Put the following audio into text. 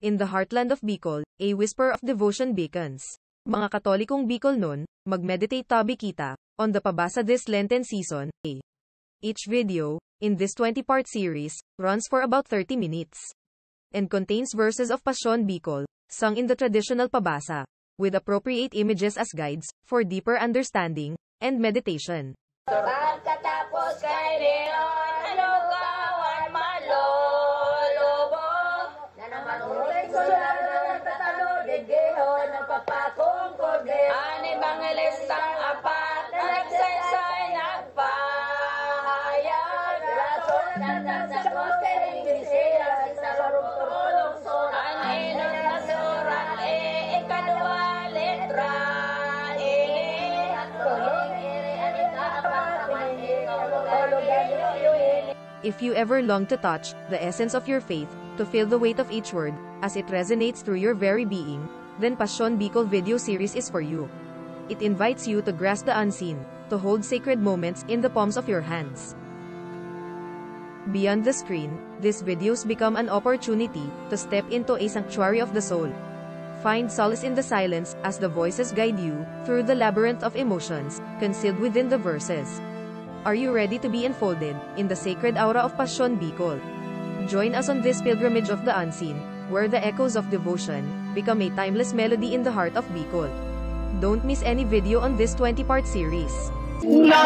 In the heartland of Bicol, a whisper of devotion beacons. Mga Katolikong Bicol noon, mag-meditate tabi kita, on the pabasa this Lenten season. Each video, in this 20-part series, runs for about 30 minutes. And contains verses of Passion Bicol, sung in the traditional pabasa, with appropriate images as guides, for deeper understanding, and meditation. Pagkatapos kay Leon, ano kawan malolobo? Na naman ulit ko lang ng tatalo, digeho ng papakong kordero. Ang evangelistang apat, na nagsaysay, nagpahayag. Rason ng sa kote, Iglesia, sa lorong son. Ang inom na surat, ikadwa letra, If you ever long to touch the essence of your faith, to feel the weight of each word, as it resonates through your very being, then Passion Bicol video series is for you. It invites you to grasp the unseen, to hold sacred moments in the palms of your hands. Beyond the screen, these videos become an opportunity to step into a sanctuary of the soul. Find solace in the silence, as the voices guide you through the labyrinth of emotions concealed within the verses. Are you ready to be enfolded in the sacred aura of Passion Bicol? Join us on this pilgrimage of the unseen, where the echoes of devotion become a timeless melody in the heart of Bicol. Don't miss any video on this 20-part series. No!